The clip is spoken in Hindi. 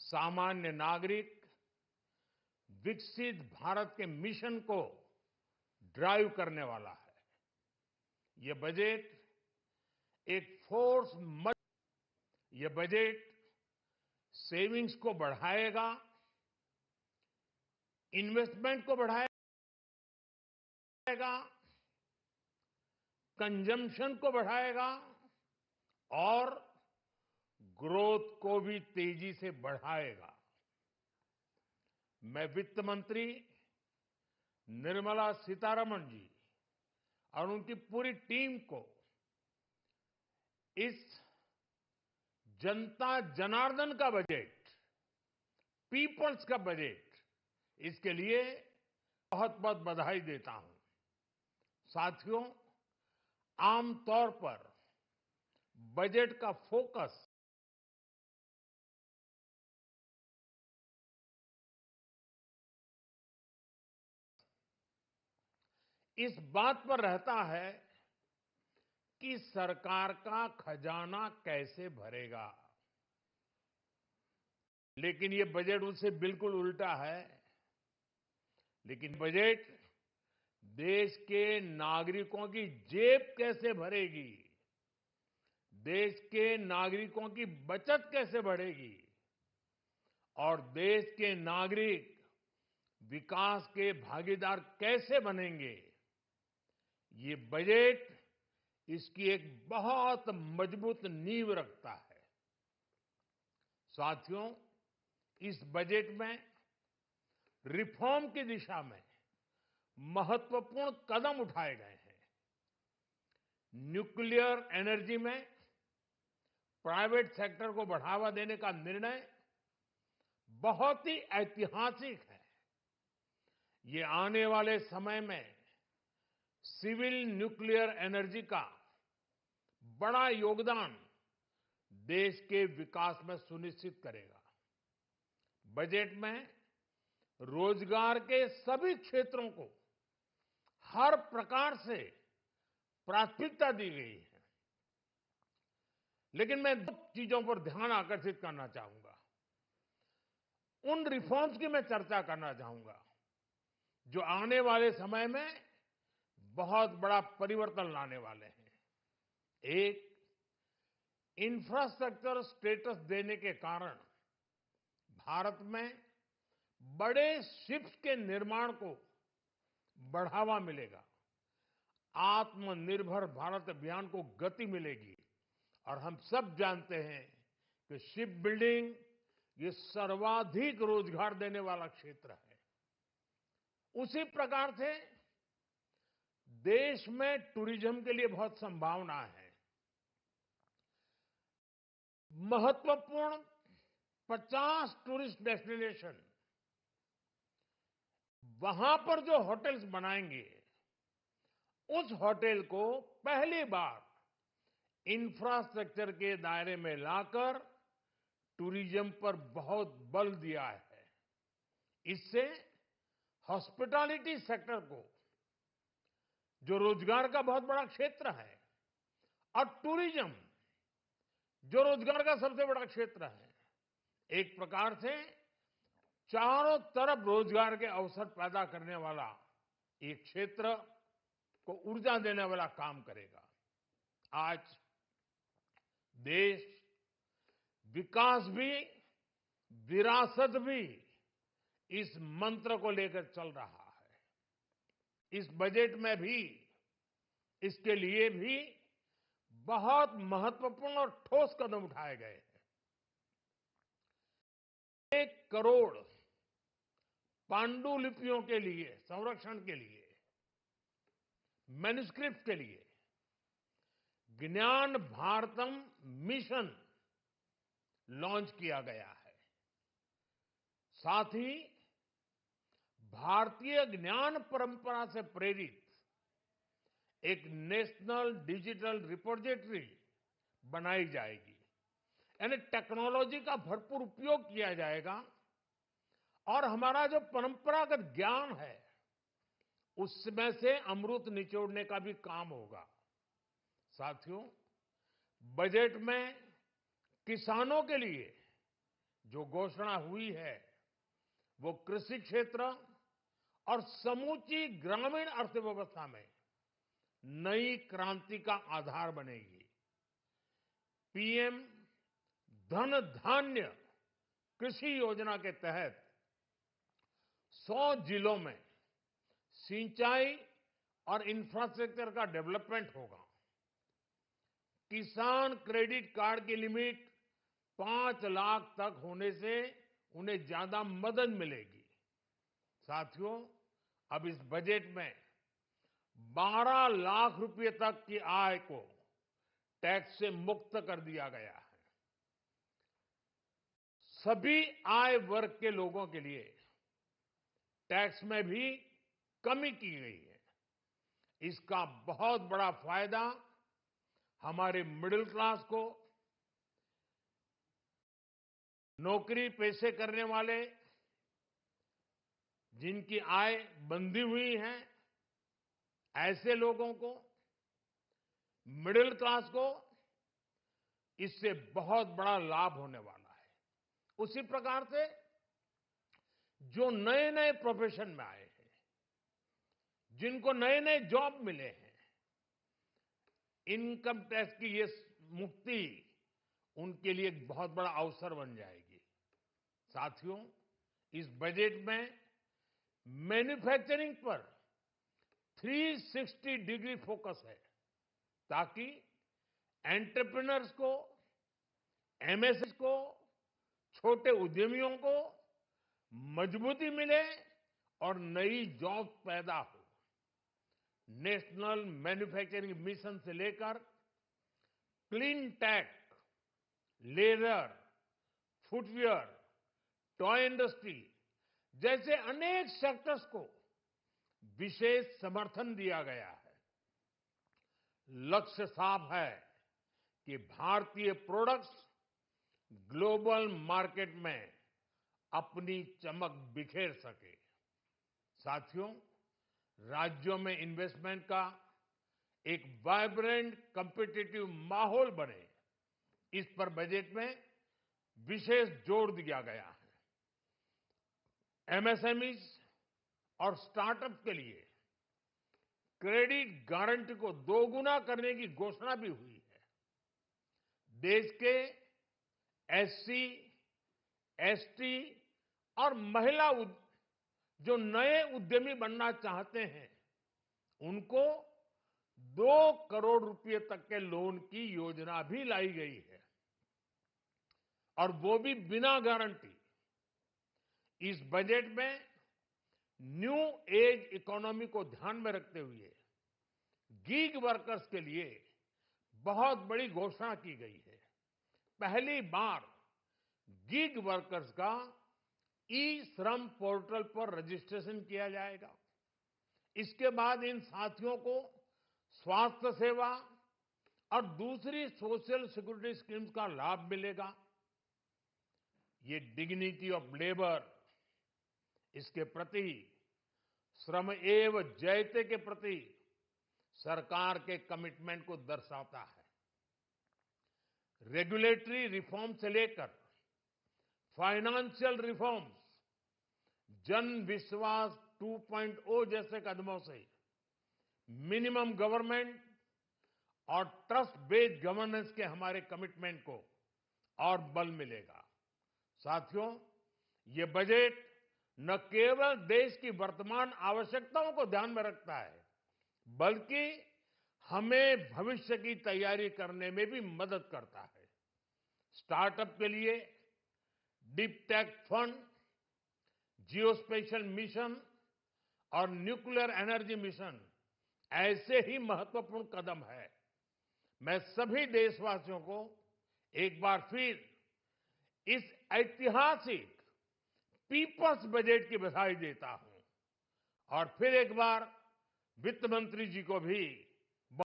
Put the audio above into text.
सामान्य नागरिक विकसित भारत के मिशन को ड्राइव करने वाला है। ये बजट एक फोर्स ये बजट सेविंग्स को बढ़ाएगा, इन्वेस्टमेंट को बढ़ाएगा, कंजम्पशन को बढ़ाएगा और ग्रोथ को भी तेजी से बढ़ाएगा। मैं वित्त मंत्री निर्मला सीतारमण जी और उनकी पूरी टीम को इस जनता जनार्दन का बजट, पीपल्स का बजट, इसके लिए बहुत बहुत बधाई देता हूं। साथियों, आमतौर पर बजट का फोकस इस बात पर रहता है कि सरकार का खजाना कैसे भरेगा, लेकिन ये बजट उससे बिल्कुल उल्टा है। लेकिन बजट देश के नागरिकों की जेब कैसे भरेगी, देश के नागरिकों की बचत कैसे बढ़ेगी और देश के नागरिक विकास के भागीदार कैसे बनेंगे, ये बजट इसकी एक बहुत मजबूत नींव रखता है। साथियों, इस बजट में रिफॉर्म की दिशा में महत्वपूर्ण कदम उठाए गए हैं। न्यूक्लियर एनर्जी में प्राइवेट सेक्टर को बढ़ावा देने का निर्णय बहुत ही ऐतिहासिक है। ये आने वाले समय में सिविल न्यूक्लियर एनर्जी का बड़ा योगदान देश के विकास में सुनिश्चित करेगा। बजट में रोजगार के सभी क्षेत्रों को हर प्रकार से प्राथमिकता दी गई है। लेकिन मैं दो चीजों पर ध्यान आकर्षित करना चाहूंगा, उन रिफॉर्म्स की मैं चर्चा करना चाहूंगा जो आने वाले समय में बहुत बड़ा परिवर्तन लाने वाले हैं। एक, इंफ्रास्ट्रक्चर स्टेटस देने के कारण भारत में बड़े शिप्स के निर्माण को बढ़ावा मिलेगा, आत्मनिर्भर भारत अभियान को गति मिलेगी। और हम सब जानते हैं कि शिप बिल्डिंग ये सर्वाधिक रोजगार देने वाला क्षेत्र है। उसी प्रकार से देश में टूरिज्म के लिए बहुत संभावना है। महत्वपूर्ण 50 टूरिस्ट डेस्टिनेशन, वहां पर जो होटल्स बनाएंगे, उस होटल को पहली बार इंफ्रास्ट्रक्चर के दायरे में लाकर टूरिज्म पर बहुत बल दिया है। इससे हॉस्पिटैलिटी सेक्टर को, जो रोजगार का बहुत बड़ा क्षेत्र है, और टूरिज्म जो रोजगार का सबसे बड़ा क्षेत्र है, एक प्रकार से चारों तरफ रोजगार के अवसर पैदा करने वाला एक क्षेत्र को ऊर्जा देने वाला काम करेगा। आज देश विकास भी, विरासत भी, इस मंत्र को लेकर चल रहा है। इस बजट में भी इसके लिए भी बहुत महत्वपूर्ण और ठोस कदम उठाए गए हैं। 1 करोड़ पांडुलिपियों के लिए संरक्षण के लिए, मैन्युस्क्रिप्ट के लिए ज्ञान भारतम मिशन लॉन्च किया गया है। साथ ही भारतीय ज्ञान परंपरा से प्रेरित एक नेशनल डिजिटल रिपोजिटरी बनाई जाएगी। यानी टेक्नोलॉजी का भरपूर उपयोग किया जाएगा और हमारा जो परंपरागत ज्ञान है, उसमें से अमृत निचोड़ने का भी काम होगा। साथियों, बजट में किसानों के लिए जो घोषणा हुई है वो कृषि क्षेत्र और समूची ग्रामीण अर्थव्यवस्था में नई क्रांति का आधार बनेगी। पीएम धन धान्य कृषि योजना के तहत 100 जिलों में सिंचाई और इंफ्रास्ट्रक्चर का डेवलपमेंट होगा। किसान क्रेडिट कार्ड की लिमिट 5 लाख तक होने से उन्हें ज्यादा मदद मिलेगी। साथियों, अब इस बजट में 12 लाख रुपए तक की आय को टैक्स से मुक्त कर दिया गया है। सभी आय वर्ग के लोगों के लिए टैक्स में भी कमी की गई है। इसका बहुत बड़ा फायदा हमारे मिडिल क्लास को, नौकरी पेशे करने वाले जिनकी आय बंधी हुई है, ऐसे लोगों को, मिडिल क्लास को इससे बहुत बड़ा लाभ होने वाला है। उसी प्रकार से जो नए नए प्रोफेशन में आए हैं, जिनको नए नए जॉब मिले हैं, इनकम टैक्स की ये मुक्ति उनके लिए एक बहुत बड़ा अवसर बन जाएगी। साथियों, इस बजट में मैन्युफैक्चरिंग पर 360 डिग्री फोकस है ताकि एंटरप्रेन्योर्स को, एमएसएमई को, छोटे उद्यमियों को मजबूती मिले और नई जॉब पैदा हो। नेशनल मैन्युफैक्चरिंग मिशन से लेकर clean tech, leather, footwear, toy industry जैसे अनेक सेक्टर्स को विशेष समर्थन दिया गया है। लक्ष्य साफ है कि भारतीय प्रोडक्ट्स ग्लोबल मार्केट में अपनी चमक बिखेर सके। साथियों, राज्यों में इन्वेस्टमेंट का एक वाइब्रेंट कॉम्पिटिटिव माहौल बने, इस पर बजट में विशेष जोर दिया गया है। एमएसएमईज और स्टार्टअप के लिए क्रेडिट गारंटी को दोगुना करने की घोषणा भी हुई है। देश के एससी, एसटी और महिला जो नए उद्यमी बनना चाहते हैं, उनको 2 करोड़ रुपए तक के लोन की योजना भी लाई गई है, और वो भी बिना गारंटी। इस बजट में न्यू एज इकोनॉमी को ध्यान में रखते हुए गीग वर्कर्स के लिए बहुत बड़ी घोषणा की गई है। पहली बार गीग वर्कर्स का ई श्रम पोर्टल पर रजिस्ट्रेशन किया जाएगा। इसके बाद इन साथियों को स्वास्थ्य सेवा और दूसरी सोशल सिक्योरिटी स्कीम्स का लाभ मिलेगा। ये डिग्निटी ऑफ लेबर, इसके प्रति, श्रम एव जयते के प्रति सरकार के कमिटमेंट को दर्शाता है। रेगुलेटरी रिफॉर्म से लेकर फाइनेंशियल रिफॉर्म्स, जन विश्वास 2.0 जैसे कदमों से मिनिमम गवर्नमेंट और ट्रस्ट बेस्ड गवर्नेंस के हमारे कमिटमेंट को और बल मिलेगा। साथियों, ये बजट न केवल देश की वर्तमान आवश्यकताओं को ध्यान में रखता है, बल्कि हमें भविष्य की तैयारी करने में भी मदद करता है। स्टार्टअप के लिए deep tech fund, geospatial mission और न्यूक्लियर एनर्जी मिशन ऐसे ही महत्वपूर्ण कदम है। मैं सभी देशवासियों को एक बार फिर इस ऐतिहासिक पीपल्स बजट की बधाई देता हूं, और फिर एक बार वित्त मंत्री जी को भी